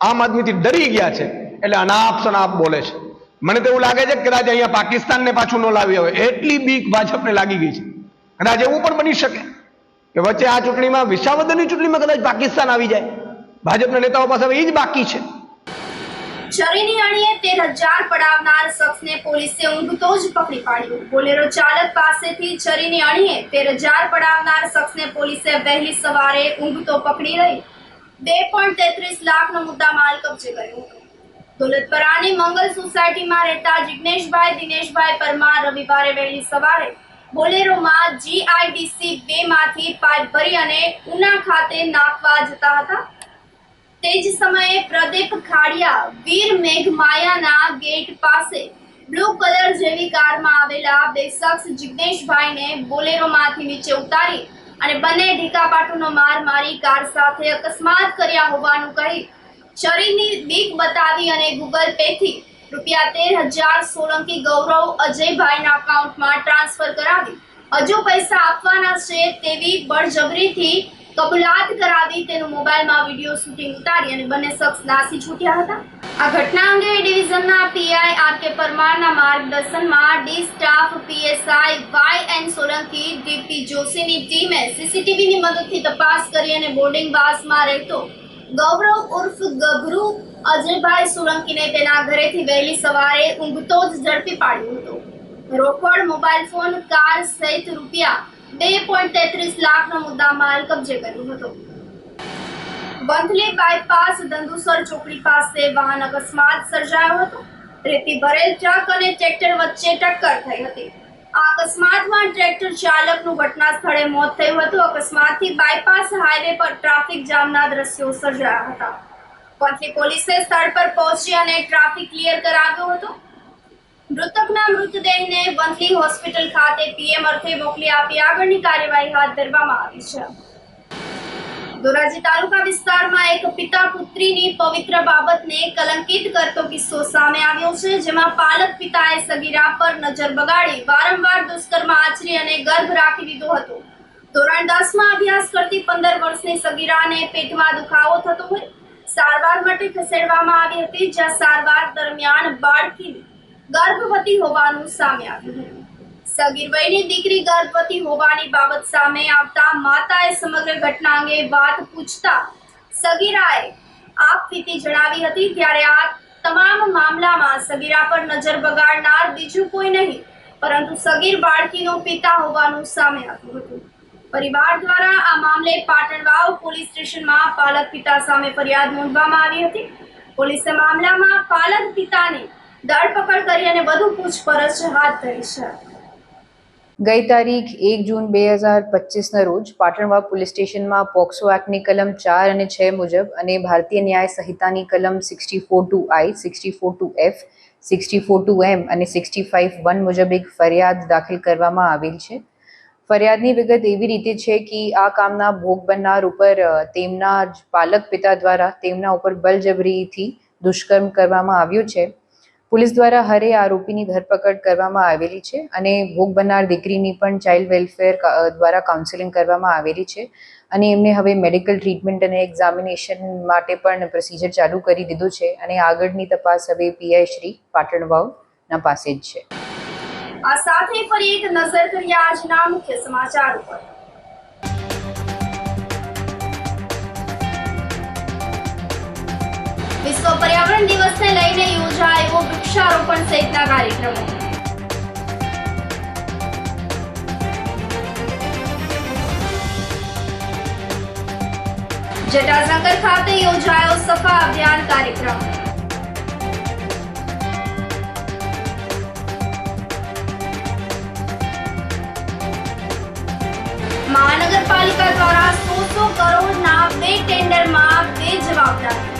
આમ આદમીથી ડરી ગયા છે, એટલે અનાપ શનાપ બોલે છે. મને તો એવું લાગે છે કે કદાચ અહીંયા પાકિસ્તાનને પાછું ન લાવી આવે એટલી બીક ભાજપને લાગી ગઈ છે. કદાચ એવું પણ બની શકે કે વચ્ચે આ ચૂંટણીમાં, વિસાવદરની ચૂંટણીમાં કદાચ પાકિસ્તાન આવી જાય. ભાજપના નેતાઓ પાસે હવે એ જ બાકી છે. છરીની અણીએ 13,000 પડાવનાર શખ્સને પોલીસે ઊંઘતો જ પકડી પાડ્યો. બોલેરો ચાલક પાસેથી છરીની અણીએ 13,000 પડાવનાર શખ્સને પોલીસે વહેલી સવારે ઊંઘતો પકડી લઈ 2.33 લાખનો મુદ્દામાલ કબજે કર્યો હતો. દોલતપરાની મંગલ સોસાયટીમાં રહેતા જિગ્નેશભાઈ દિનેશભાઈ પરમાર રવિવારે વહેલી સવારે બોલેરોમાં GIDC 2 માંથી પાઇપ ભરી અને ઉના ખાતે નાખવા જતા હતા. તે જ સમયે પ્રદીપ ખાડિયા વીર મેઘમાયાના ગેટ પાસે બ્લુ કલર જેવી કારમાં આવેલા બે શખ્સ જિગ્નેશભાઈને બોલેરોમાંથી નીચે ઉતારી અને બંને ઢીકાપાટુનો માર મારી કાર સાથે અકસ્માત કર્યા હોવાનું કહી છરીની બીક બતાવી અને ગૂગલ પે થી રૂપિયા 13,000 સોલંકી ગૌરવ અજયભાઈના અકાઉન્ટમાં ટ્રાન્સફર કરાવી હજુ પૈસા આપવાના છે તેવી બળજબરીથી કબૂલાત કરાવી તેનું મોબાઈલમાં વિડીયો શૂટિંગ ઉતારી અને બંને શખ્સ નાસી છૂટ્યા હતા. આ ઘટના અંગે ડિવિઝનના પીઆઈ આર.કે. પરમારના માર્ગદર્શનમાં D staff PSI Y N. Solanki, Dipti જોશીની ટીમે સીસીટીવીની મદદથી તપાસ કરી અને બોર્ડિંગ પાસમાં રહેતો ગૌરવ ઉર્ફ ગભરુ અજયભાઈ સોલંકીને તેના ઘરેથી વહેલી સવારે ઊંઘતો જ ઝડપી પાડ્યો હતો. રોકડ, મોબાઈલ ફોન, કાર સહિત રૂપિયા 2.33 લાખનો મુદ્દામાલ કબજે કર્યો હતો. વંથલી બાયપાસ ધંધુસર ચોકડી પાસે વાહન અકસ્માત સર્જાયો હતો. રેતી ભરેલ ટ્રક અને ટ્રેક્ટર વચ્ચે ટક્કર થઈ હતી. આ અકસ્માતમાં ટ્રેક્ટર ચાલકનું ઘટના સ્થળે મોત થયું હતું. અકસ્માતથી બાયપાસ હાઈવે પર ટ્રાફિક જામના દ્રશ્યો સર્જાયા હતા. વંથલી પોલીસે સ્થળ પર પહોંચી અને ટ્રાફિક ક્લિયર કરાવ્યો હતો. મૃતકના મૃતદેહને વંથલી હોસ્પિટલ ખાતે પીએમ અર્થે મોકલી આપી આગળની કાર્યવાહી હાથ ધરવામાં આવી છે. ધોરાજી તાલુકા વિસ્તારમાં એક પિતા પુત્રીની પવિત્ર બાબતને કલંકિત કરતો કિસ્સો સામે આવ્યો છે, જેમાં પાલક પિતાએ સગીરા પર નજર બગાડી વારંવાર દુષ્કર્મ આચરી અને ગર્ભ રાખી દીધો હતો. ધોરણ 10માં અભ્યાસ કરતી 15 વર્ષની સગીરાને પેટમાં દુખાવો થતો હોય સારવાર માટે ખસેડવામાં આવી હતી, જ્યાં સારવાર દરમિયાન બાળકી ગર્ભવતી હોવાનું સામે આવ્યું હતું. સગીર વયની દીકરી ગર્ભવતી હોવાની બાબત સામે આવતા માતાએ સમગ્ર ઘટના અંગે વાત પૂછતા સગીરાએ આપવીતી જણાવી હતી. ત્યારે આ તમામ મામલામાં સગીરા પર નજર બગાડનાર બીજું કોઈ નહીં પરંતુ સગીર બાળકીનો પિતા હોવાનું સામે આવ્યું હતું. પરિવાર દ્વારા આ મામલે પાટણવાવ પોલીસ સ્ટેશનમાં પાલક પિતા સામે ફરિયાદ નોંધવામાં આવી હતી. પોલીસે મામલામાં પાલક પિતાની ધરપકડ કરી અને વધુ પૂછપરછ હાથ ધરી છે. ગઈ તારીખ 1 જૂન 2025ના રોજ પાટણવાવ પોલીસ સ્ટેશનમાં પોક્સો એક્ટની કલમ 4 અને 6 મુજબ અને ભારતીય ન્યાય સંહિતાની કલમ 64(2)I, 64(2)F, 64(2)M અને 65(1) મુજબ એક ફરિયાદ દાખલ કરવામાં આવેલ છે. ફરિયાદની વિગત એવી રીતે છે કે આ કામના ભોગ બનનાર ઉપર તેમના પાલક પિતા દ્વારા તેમના ઉપર બળજબરીથી દુષ્કર્મ કરવામાં આવ્યું છે. પોલીસ દ્વારા હરે આરોપીની ધરપકડ કરવામાં આવેલી છે અને ભોગ બનનાર દીકરીની પણ ચાઇલ્ડ વેલફેર દ્વારા કાઉન્સેલિંગ કરવામાં આવેલી છે અને એમને હવે મેડિકલ ટ્રીટમેન્ટ અને એક્ઝામિનેશન માટે પણ પ્રોસિજર ચાલુ કરી દીધું છે અને આગળની તપાસ હવે પીઆઈ શ્રી પાટણવાવના પાસે જ છે. આ સાથે ફરી એક નજર કરીએ આજના મુખ્ય સમાચાર ઉપર. વિશ્વ પર્યાવરણ દિવસને લઈને યોજાયો વૃક્ષારોપણ સહિતના કાર્યક્રમો. જટાશંકર ખાતે યોજાયો સફા અભિયાન કાર્યક્રમ. મહાનગરપાલિકા દ્વારા 100 કરોડના 2 ટેન્ડરમાં 2 જવાબદારી.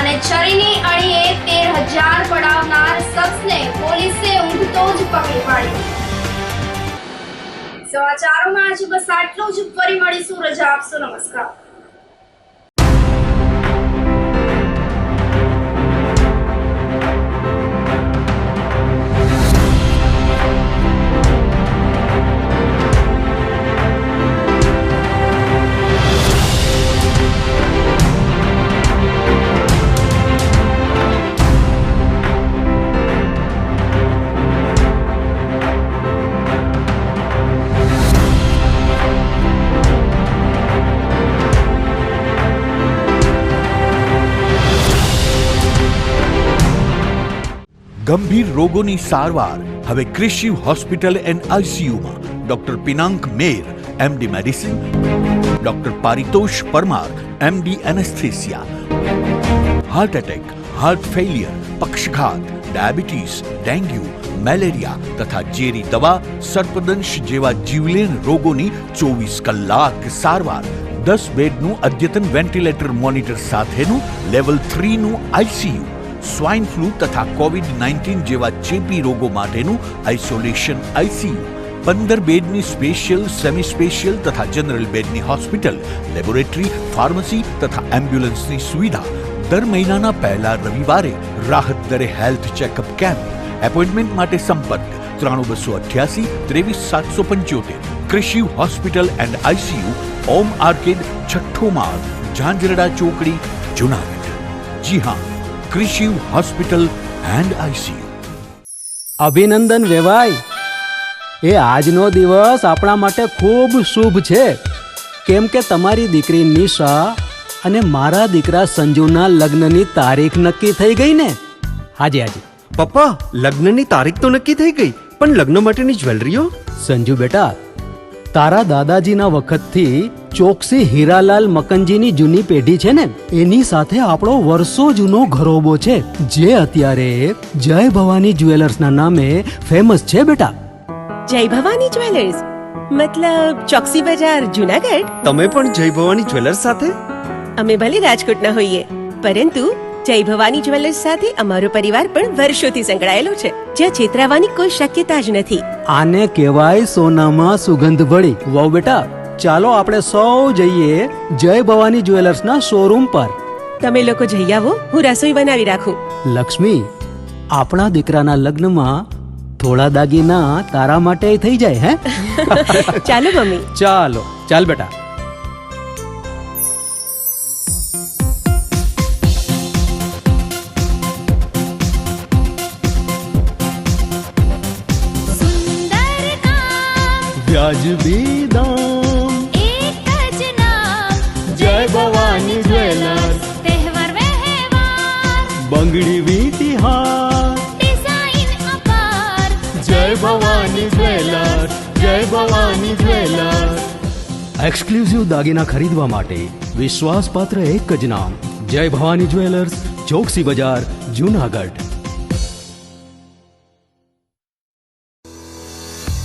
અને છરીની અણીએ 13,000 પડાવનાર શખ્સને પોલીસે ઊંઘતો જ પકડી પાડ્યો. સમાચારોમાં આજે બસ આટલું જ. ફરી મળીશું. રજા આપશો. નમસ્કાર. ગંભીર રોગોની સારવાર હવે ક્રિશિવ હોસ્પિટલ એન્ડ આઈસીયુમાં doctor Pinank Mer MD medicine, doctor Paritosh Parmar MD anaesthesia, heart attack, heart failure, પક્ષઘાત, ડાયાબિટીસ, ડેન્ગ્યુ, મેલેરિયા તથા ઝેરી દવા, સર્પદંશ જેવા જીવલેણ રોગોની 24 કલાક સારવાર, 10 બેડનું અદ્યતન વેન્ટિલેટર મોનિટર સાથેનું લેવલ 3નું આઈસીયુ, સ્વાઇન ફ્લૂ તથા કોવિડ-19 જેવા ચેપી રોગો માટેનું આઇસોલેશન આઈસીયુ, 15 બેડની સ્પેશિયલ, સેમી સ્પેશિયલ તથા જનરલ બેડની હોસ્પિટલ, લેબોરેટરી, ફાર્મસી તથા એમ્બ્યુલન્સની સુવિધા. દર મહિનાના પહેલા રવિવારે રાહત દરે હેલ્થ ચેકઅપ કેમ્પ. એપોઇન્ટમેન્ટ માટે સંપર્ક 9288 23775. Krishiv hospital and ICU, Om arcade, છઠ્ઠો માળ, ઝાંઝરડા ચોકડી, જુનાગઢ. જી હા, ક્રિશિવ હોસ્પિટલ એન્ડ આઈસીયુ. અભિનંદન વેવાય. એ આજનો દિવસ આપણા માટે ખૂબ શુભ છે, કેમ કે તમારી દીકરી નિશા અને મારા દીકરા સંજુના લગ્નની તારીખ નક્કી થઈ ગઈ ને. હાજી હાજી પપ્પા, લગ્નની તારીખ તો નક્કી થઈ ગઈ, પણ લગ્ન માટેની જ્વેલરીઓ? સંજુ બેટા, તારા દાદાજીના વખતથી ચોકસી હીરાલાલ મકનજીની જૂની પેઢી છે ને, એની સાથે આપણો વર્ષો જૂનો ઘરોબો છે, જે અત્યારે જય ભવાની જ્વેલર્સના નામે ફેમસ છે બેટા. જય ભવાની જ્વેલર્સ મતલબ ચોકસી બજાર, જુનાગઢ? તમે પણ જય ભવાની જ્વેલર્સ સાથે? અમે ભલે રાજકોટના હોઈએ, પરંતુ જય ભવાની જ્વેલર્સ સાથે અમારો પરિવાર પણ વર્ષોથી સંકળાયેલો છે, જ્યાં છેતરાવાની કોઈ શક્યતા જ નથી. આને કહેવાય સોનામાં સુગંધ ભળી. વાવ બેટા, ચાલો આપણે સૌ જઈએ જય ભવાની જ્વેલર્સના શોરૂમ પર. તમે લોકો જઈ આવો, હું રસોઈ બનાવી રાખું. લક્ષ્મી, આપણા દીકરાના લગ્નમાં થોડા દાગીના તારા માટે થઈ જાય. હે ચાલો મમ્મી. ચાલો ચાલ બેટા. વ્યાજબી દામ, એક જ નામ, જય ભવાની જ્વેલર્સ. તહેવાર વ્યવહાર, બંગડી વીટી હાર, ડિઝાઇન અપાર, જય ભવાની જ્વેલર્સ, જય ભવાની જ્વેલર્સ. એક્સક્લુઝિવ દાગીના ખરીદવા માટે વિશ્વાસપાત્ર એક જ નામ, જય ભવાની જ્વેલર્સ, ચોકસી બજાર, જુનાગઢ.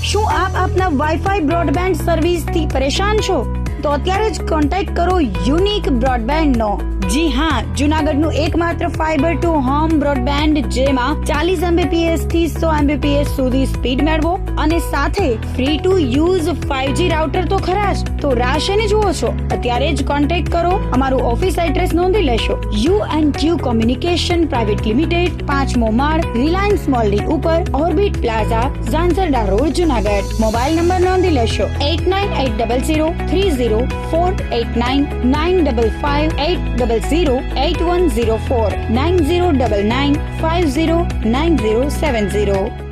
શું આપ આપના વાઈફાઈ બ્રોડબેન્ડ સર્વિસથી પરેશાન છો? તો અત્યારે જ કોન્ટેક્ટ કરો યુનિક બ્રોડબેન્ડ નો, જી હા, જુનાગઢનું એકમાત્ર ફાઈબર ટુ હોમ બ્રોડબેન્ડ જેમાં 40 Mbps થી 100 Mbps સુધી સ્પીડ મેળવો અને સાથે free to use 5G router તો ખરા જ. તો રાહ શેની જુઓ છો? અત્યારે જ કોન્ટેક્ટ કરો. અમારું ઓફિસ એડ્રેસ નોંધી લેશો. U&Q કોમ્યુનિકેશન પ્રાઇવેટ લિમિટેડ, 5મો માળ, રિલાયન્સ મોલની ઉપર, orbit plaza, Zanzarda road, Junagadh. Mobile number નોંધી લેશો 8980030489 955 800 8104 9099 509070.